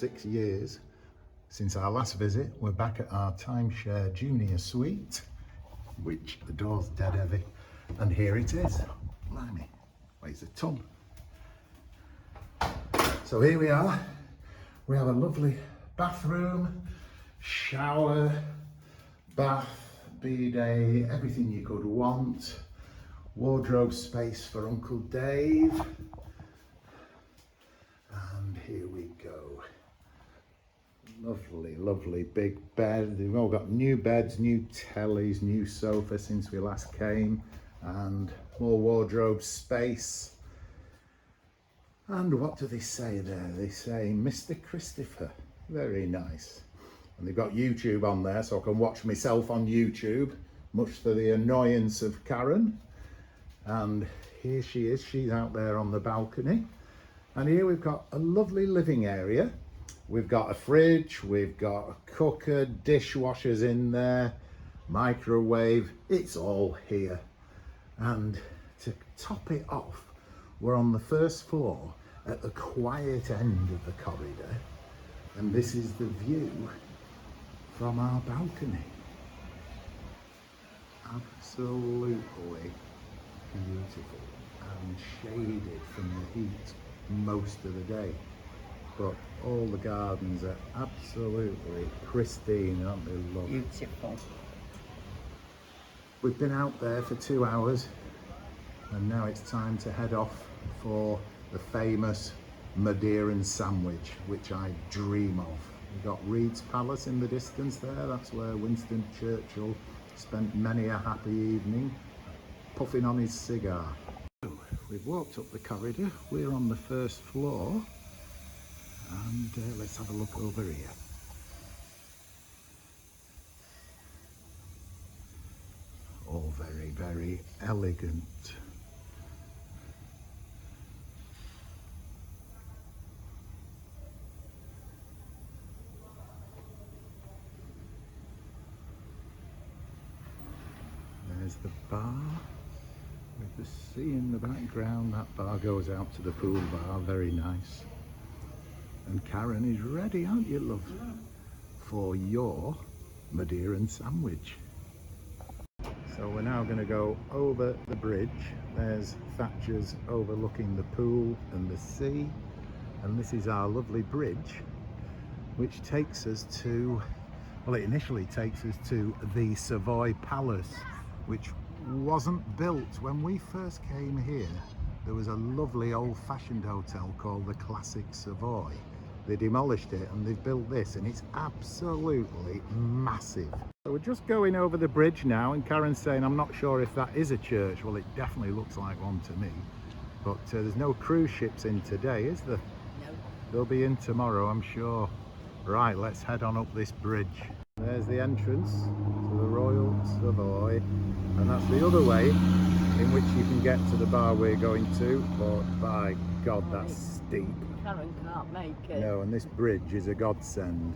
6 years since our last visit. We're back at our timeshare junior suite, which the door's dead heavy, and here it is. Blimey, weighs a ton. So here we are. We have a lovely bathroom, shower, bath, bidet, everything you could want. Wardrobe space for Uncle Dave. And here we go. Lovely, lovely big bed. We've all got new beds, new tellies, new sofa since we last came, and more wardrobe space. And what do they say there? They say Mr. Christopher. Very nice. And they've got YouTube on there, so I can watch myself on YouTube, much to the annoyance of Karen. And here she is, she's out there on the balcony. And here we've got a lovely living area. We've got a fridge, we've got a cooker, dishwashers in there, microwave, it's all here. And to top it off, we're on the first floor at the quiet end of the corridor. And this is the view from our balcony. Absolutely beautiful and shaded from the heat most of the day, but all the gardens are absolutely pristine, aren't they, love? Beautiful. We've been out there for 2 hours and now it's time to head off for the famous Madeiran sandwich, which I dream of. We've got Reed's Palace in the distance there. That's where Winston Churchill spent many a happy evening puffing on his cigar. So, we've walked up the corridor, we're on the first floor, and let's have a look over here. All very, very elegant. There's the bar with the sea in the background. That bar goes out to the pool bar, very nice. And Karen is ready, aren't you, love, for your Madeiran sandwich. So we're now going to go over the bridge. There's Thatcher's overlooking the pool and the sea. And this is our lovely bridge, which takes us to, well, it initially takes us to the Savoy Palace, which wasn't built when we first came here. There was a lovely old-fashioned hotel called the Classic Savoy. They demolished it and they've built this, and it's absolutely massive. So we're just going over the bridge now, and Karen's saying I'm not sure if that is a church. Well, it definitely looks like one to me, but there's no cruise ships in today, is there? No. They'll be in tomorrow, I'm sure. Right, let's head on up this bridge. There's the entrance to the Royal Savoy, and that's the other way in which you can get to the bar we're going to, but by God, that's steep. Karen can't make it. No, and this bridge is a godsend.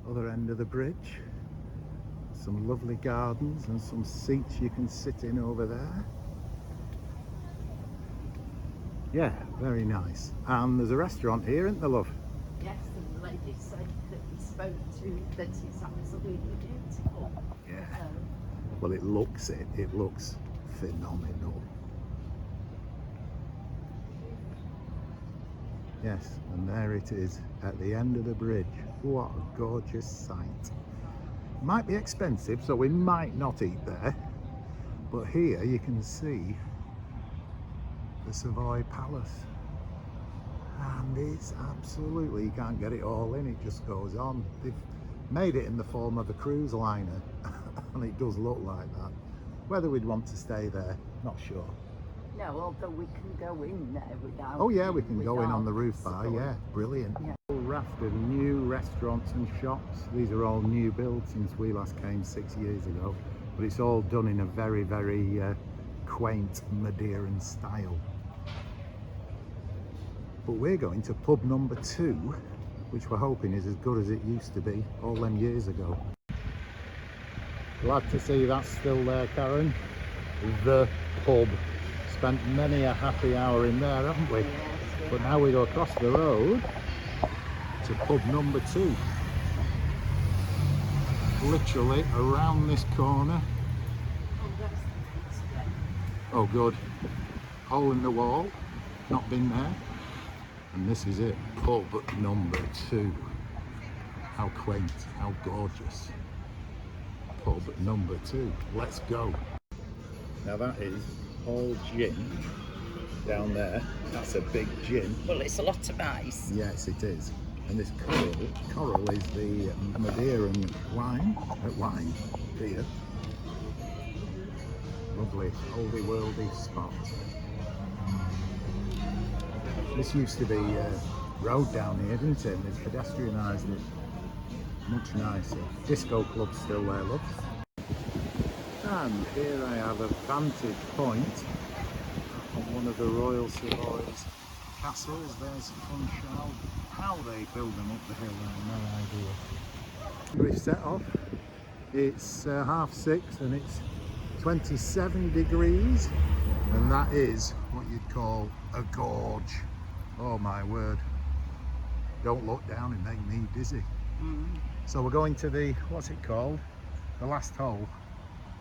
Other end of the bridge, some lovely gardens and some seats you can sit in over there. Yeah, very nice. And there's a restaurant here, isn't there, love? Yes, the lady said that he spoke to that it's absolutely beautiful. Yeah. Well, it looks phenomenal. Yes, and there it is at the end of the bridge. What a gorgeous sight. Might be expensive, so we might not eat there, but here you can see the Savoy Palace, and it's absolutely, you can't get it all in, it just goes on. They've made it in the form of a cruise liner and it does look like that. Whether we'd want to stay there, not sure. No, although we can go in there without... Oh yeah, we can go in on the roof bar, yeah, brilliant. Yeah. A whole raft of new restaurants and shops. These are all new builds since we last came 6 years ago, but it's all done in a very, very quaint Madeiran style. But we're going to pub number 2, which we're hoping is as good as it used to be all them years ago. Glad to see that's still there, Karen. The pub. Spent many a happy hour in there, haven't we? Yes, But now we go across the road to pub number 2. Literally around this corner. Oh good. Hole in the wall. Not been there. And this is it. Pub number 2. How quaint, how gorgeous. Pub number 2. Let's go. Now that is all gin down there. That's a big gin. Well, it's a lot of ice. Yes, it is. And this coral is the Madeira wine, beer. Lovely, oldie worldy spot. This used to be a road down here, didn't it? And it's pedestrianised it. Much nicer. Disco club's still there, look. And here I have a vantage point on one of the Royal Savoy's castles. There's Funchal. How they build them up the hill, I have no idea. We've set off. It's 6:30 and it's 27 degrees, and that is what you'd call a gorge. Oh my word. Don't look down, it make me dizzy. So we're going to the, what's it called? The last hole?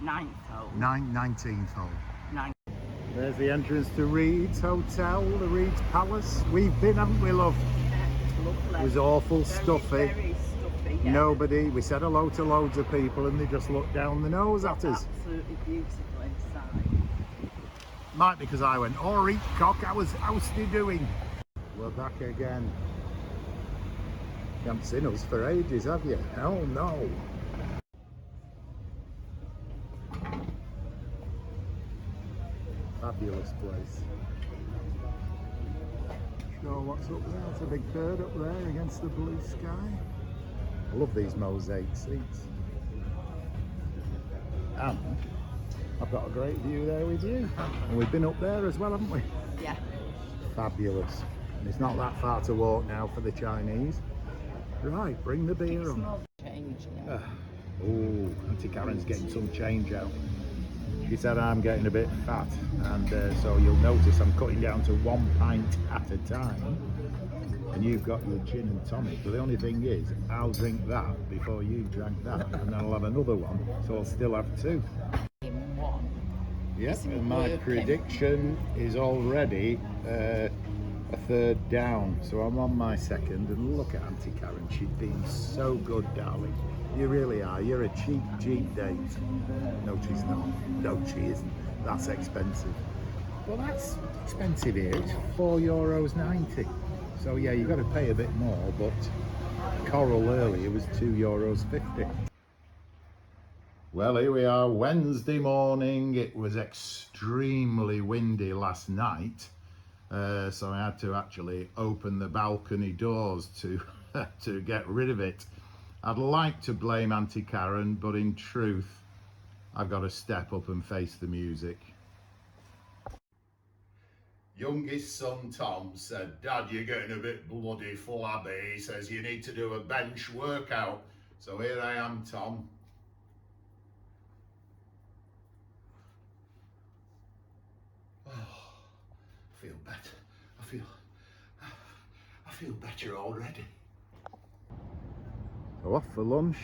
9th hole. 19th hole. 9th. There's the entrance to Reed's Hotel, the Reed's Palace. We've been, haven't we, love? Lovely. It was awful, Very, stuffy. Very stuffy, yeah. Nobody, we said hello to loads of people and they just looked down the nose at us. Absolutely beautiful inside. Might be because I went, oh, eat cock, how's they doing? We're back again. You haven't seen us for ages, have you? Oh no. Fabulous place. Sure what's up there? That's a big bird up there against the blue sky. I love these mosaic seats. And I've got a great view there with you. And we've been up there as well, haven't we? Yeah. Fabulous. And it's not that far to walk now for the Chinese. Right, bring the beer It's on. not change now. Oh, Auntie Karen's getting some change out. She said I'm getting a bit fat, and so you'll notice I'm cutting down to 1 pint at a time. And you've got your gin and tonic, but the only thing is I'll drink that before you drank that, and then I'll have another one, so I'll still have 2. In one. Yes, Isn't and my working. prediction is already a 3rd down, so I'm on my 2nd, and look at Auntie Karen, she's been so good, darling. You really are. You're a cheap date. No, she's not. No, she isn't. That's expensive. Well, that's expensive here. It's €4.90. So yeah, you've got to pay a bit more, but coral earlier was €2.50. Well, here we are, Wednesday morning. It was extremely windy last night, so I had to actually open the balcony doors to to get rid of it. I'd like to blame Auntie Karen, but in truth, I've got to step up and face the music. Youngest son Tom said, Dad, you're getting a bit bloody flabby. He says you need to do a bench workout. So here I am, Tom. Oh, I feel better. I feel better already. So off for lunch,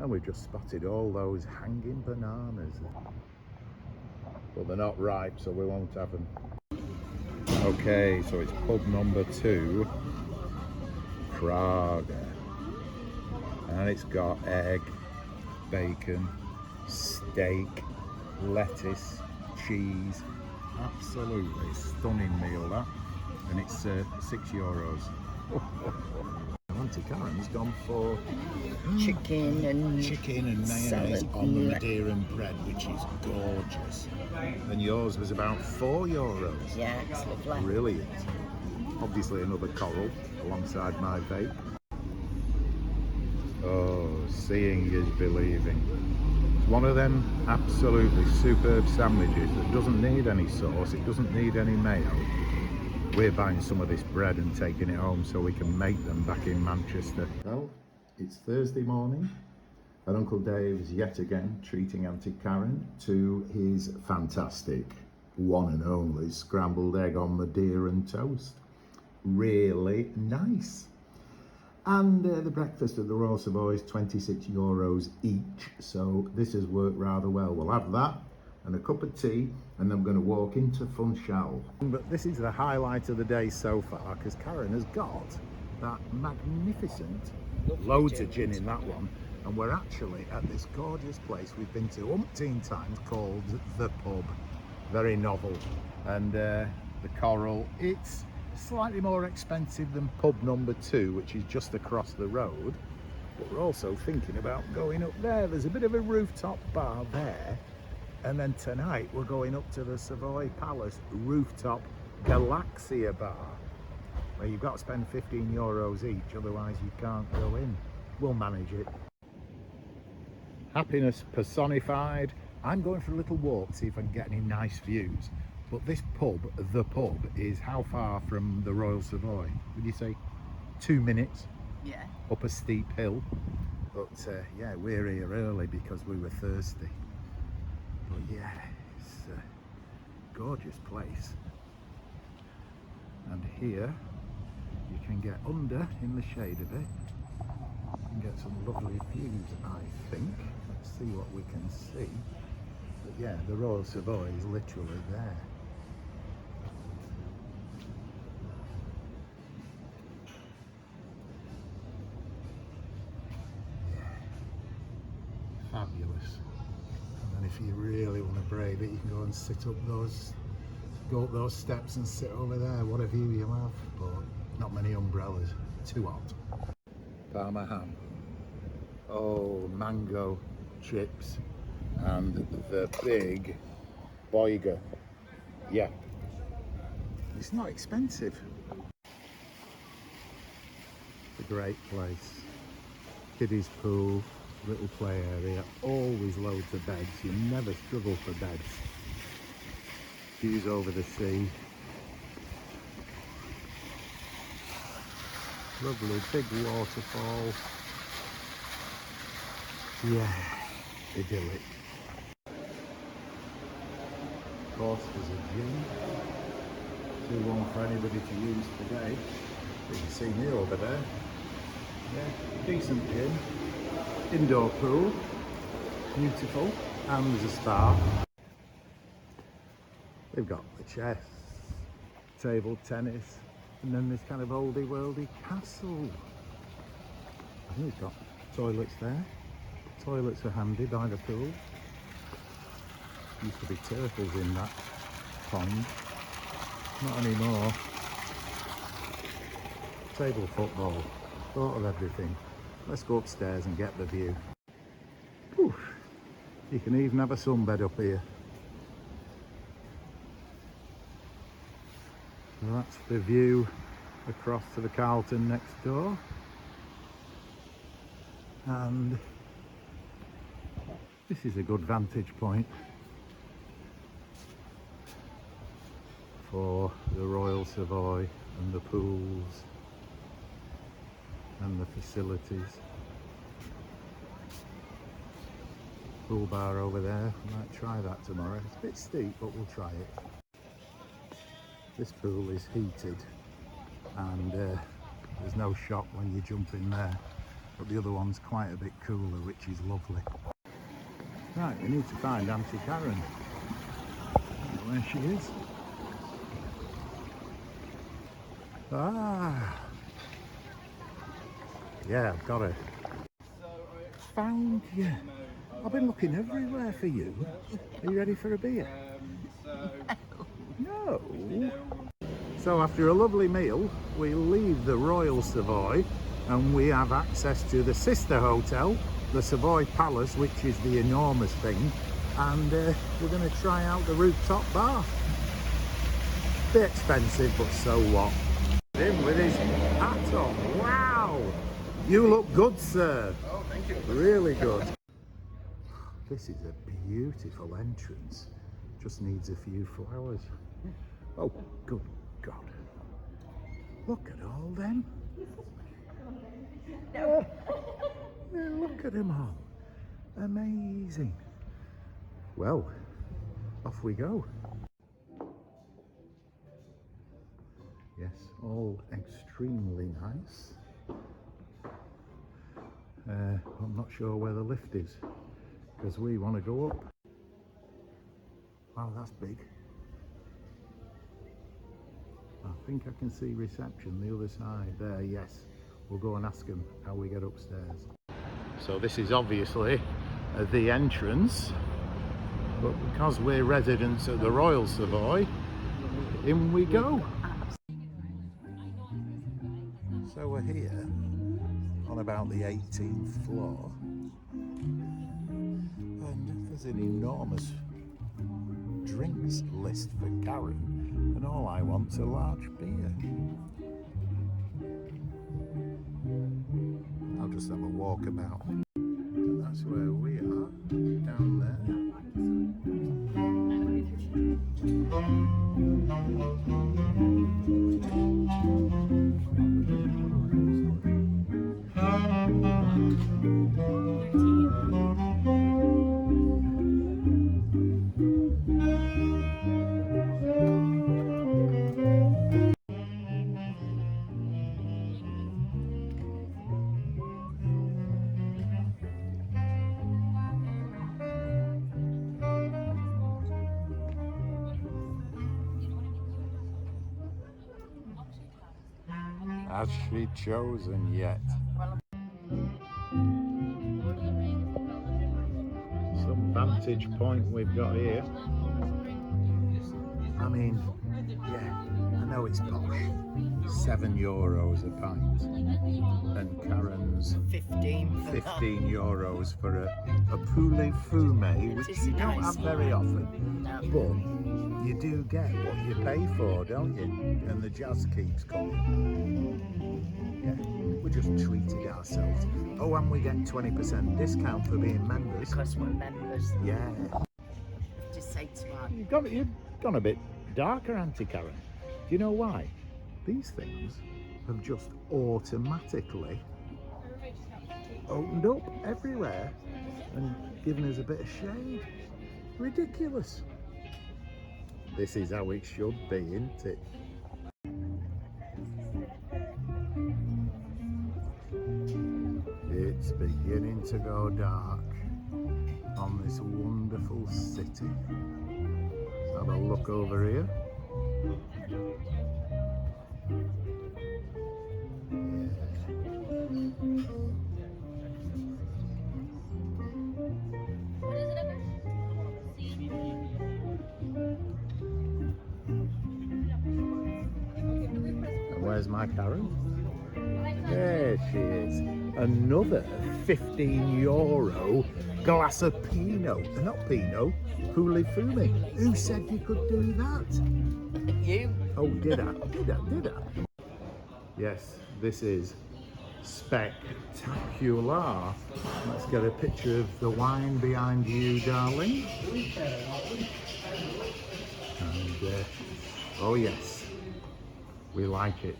and we've just spotted all those hanging bananas. But they're not ripe, so we won't have them. Okay, so it's pub number 2, Prague. And it's got egg, bacon, steak, lettuce, cheese. Absolutely stunning meal, that. And it's €6. Auntie Karen's gone for Chicken and mayonnaise salad. on the Madeiran bread, which is gorgeous. And yours was about €4. Yeah, it's lovely. Brilliant. Obviously another coral alongside my vape. Oh, seeing is believing. It's one of them absolutely superb sandwiches that doesn't need any sauce, it doesn't need any mayo. We're buying some of this bread and taking it home so we can make them back in Manchester. Well, it's Thursday morning and Uncle Dave's yet again treating Auntie Karen to his fantastic one and only scrambled egg on Madeira and toast. Really nice. And the breakfast at the Royal Savoy is €26 each, so this has worked rather well. We'll have that and a cup of tea, and then we're going to walk into Funchal. But this is the highlight of the day so far, because Karen has got that magnificent, loads of gin in that one, and we're actually at this gorgeous place we've been to umpteen times called The Pub. Very novel, and the Coral, it's slightly more expensive than pub number 2, which is just across the road, but we're also thinking about going up there. There's a bit of a rooftop bar there, and then tonight we're going up to the Savoy Palace Rooftop Galaxia Bar, where you've got to spend €15 each, otherwise you can't go in. We'll manage it. Happiness personified. I'm going for a little walk, see if I can get any nice views. But this pub, The Pub, is how far from the Royal Savoy? Would you say 2 minutes? Yeah. Up a steep hill. But yeah, we're here early because we were thirsty. But yeah, it's a gorgeous place. And here you can get under in the shade of it and get some lovely views, I think. Let's see what we can see. But yeah, the Royal Savoy is literally there. Fabulous. And then if you really want to brave it, you can go and go up those steps and sit over there. What a view you'll have, but not many umbrellas. Too hot. Parma ham. Oh, mango chips and the big boiger. Yeah, it's not expensive. It's a great place. Kiddies pool, little play area, always loads of beds. You never struggle for beds. Views over the sea. Lovely big waterfall. Yeah, idyllic. Of course, there's a gym. Too long for anybody to use today. You can see me over there. Yeah, decent gym. Indoor pool. Beautiful. And there's a spa. They've got the chess, table tennis, and then this kind of oldie worldy castle. I think it's got toilets there. Toilets are handy by the pool. Used to be turtles in that pond. Not anymore. Table football. Thought of everything. Let's go upstairs and get the view. Whew. You can even have a sunbed up here. So that's the view across to the Carlton next door. And this is a good vantage point for the Royal Savoy and the pools and the facilities. Pool bar over there, we might try that tomorrow. It's a bit steep, but we'll try it. This pool is heated and there's no shock when you jump in there, but the other one's quite a bit cooler, which is lovely. Right, we need to find Auntie Karen. I don't know where she is. Ah! Yeah, I've got her. Found you. I've been looking everywhere for you. Are you ready for a beer? No. So after a lovely meal, we leave the Royal Savoy and we have access to the sister hotel, the Savoy Palace, which is the enormous thing, and we're going to try out the rooftop bar. Bit expensive, but so what? Him with his hat on. Wow! You look good, sir. Oh, thank you. Really good. This is a beautiful entrance. Just needs a few flowers. Oh, good God. Look at all them. No. Yeah, look at them all. Amazing. Well, off we go. Yes, all extremely nice. I'm not sure where the lift is because we want to go up. Wow, that's big. I think I can see reception the other side there. Yes, we'll go and ask them how we get upstairs. So this is obviously the entrance, but because we're residents at the Royal Savoy, in we go. So we're here on about the 18th floor, and there's an enormous drinks list for Karen, and all I want's a large beer. I'll just have a walk about. And that's where we are, down there. Has she chosen yet? Some vantage point we've got here. I mean, yeah, I know it's posh. €7 a pint. And Karen's 15 euros for a poulet fumet, which you don't have very often. But you do get what you pay for, don't you? And the jazz keeps coming. Yeah, we just treated ourselves. Oh, and we get 20% discount for being members. Because we're members. Yeah. Just say to her. You've gone a bit darker, Auntie Karen. Do you know why? These things have just automatically opened up everywhere and given us a bit of shade. Ridiculous. This is how it should be, isn't it? It's beginning to go dark on this wonderful city. Let's have a look over here. And where's my Karen? There she is. Another €15 glass of Pinot. Not Pinot, poulet fumet. Who said you could do that? You. Oh, did I? Did I? Yes, this is spectacular. Let's get a picture of the wine behind you, darling. And, oh yes, we like it.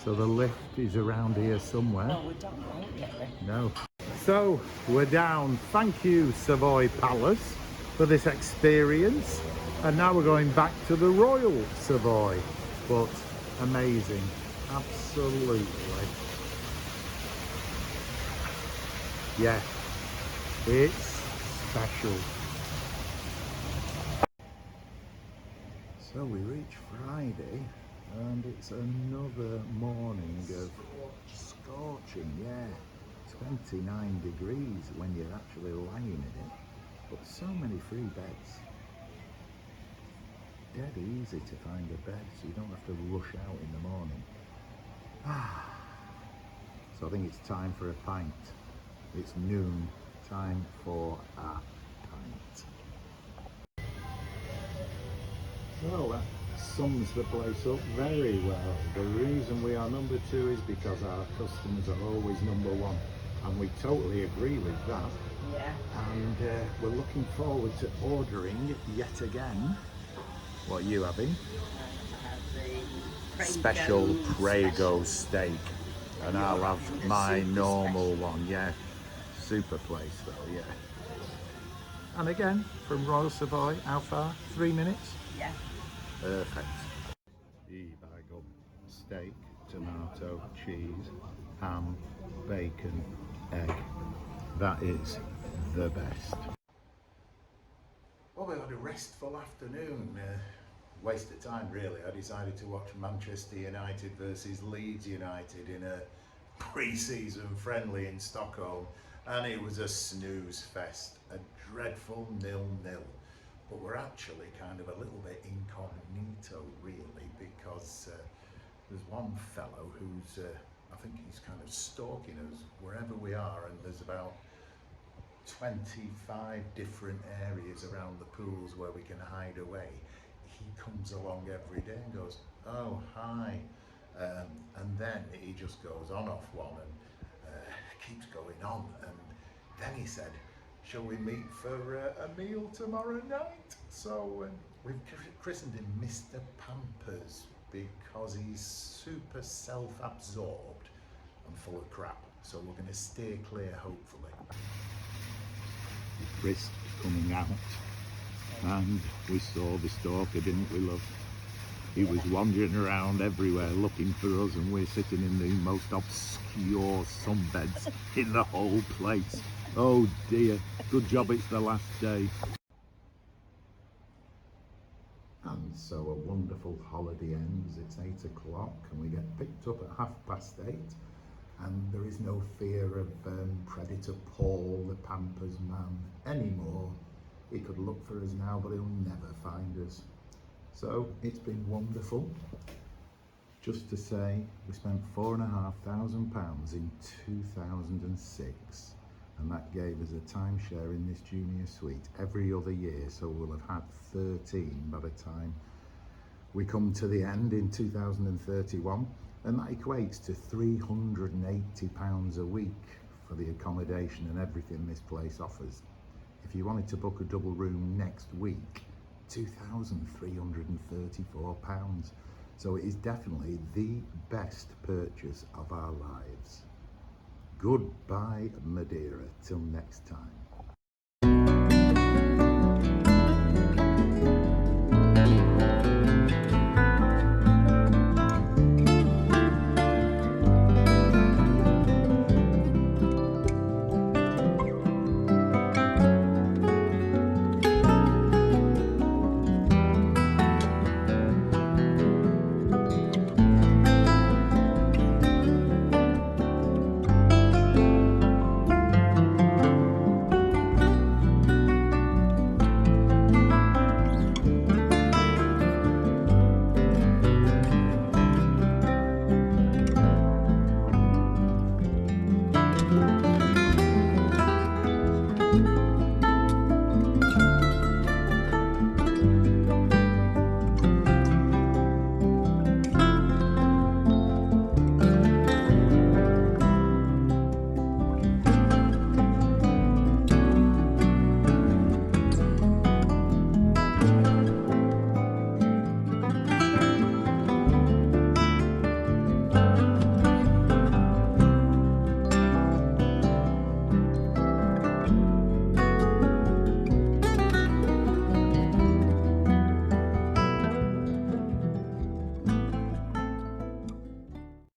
So the lift is around here somewhere. No, we don't want to get there. No. So we're down. Thank you, Savoy Palace, for this experience. And now we're going back to the Royal Savoy. But amazing. Absolutely. Yeah. It's special. So we reach Friday. And it's another morning of scorching, yeah, 29 degrees when you're actually lying in it, but so many free beds. Dead easy to find a bed, so you don't have to rush out in the morning. So I think it's time for a pint. It's noon, time for a pint. So that sums the place up very well. The reason we are number 2 is because our customers are always number 1, and we totally agree with that. Yeah. And we're looking forward to ordering yet again. What are you having? Special Prego steak, and I'll have my normal one. Yeah, super place though. Yeah. And again, from Royal Savoy, how far? 3 minutes? Yeah. Perfect. By God, steak tomato, cheese, ham, bacon, egg. That is the best. Well, we had a restful afternoon. Waste of time really. I decided to watch Manchester United versus Leeds United in a pre-season friendly in Stockholm, and it was a snooze fest, a dreadful 0-0. But we're actually kind of a little bit incognito really, because there's one fellow who's I think he's kind of stalking us wherever we are, and there's about 25 different areas around the pools where we can hide away. He comes along every day and goes, oh hi, and then he just goes on off one and keeps going on. And then he said, shall we meet for a meal tomorrow night? So we've christened him Mr. Pampers, because he's super self-absorbed and full of crap. So we're going to steer clear, hopefully. Chris coming out, and we saw the Stalker, didn't we, love? He was wandering around everywhere looking for us, and we're sitting in the most obscure sunbeds in the whole place. Oh dear, good job it's the last day. And so a wonderful holiday ends. It's 8 o'clock and we get picked up at 8:30, and there is no fear of Predator Paul, the Pampers man, anymore. He could look for us now, but he'll never find us. So it's been wonderful. Just to say, we spent £4,500 in 2006, and that gave us a timeshare in this junior suite every other year, so we'll have had 13 by the time we come to the end in 2031, and that equates to £380 a week for the accommodation and everything this place offers. If you wanted to book a double room next week, £2,334. So it is definitely the best purchase of our lives. Goodbye, Madeira, till next time.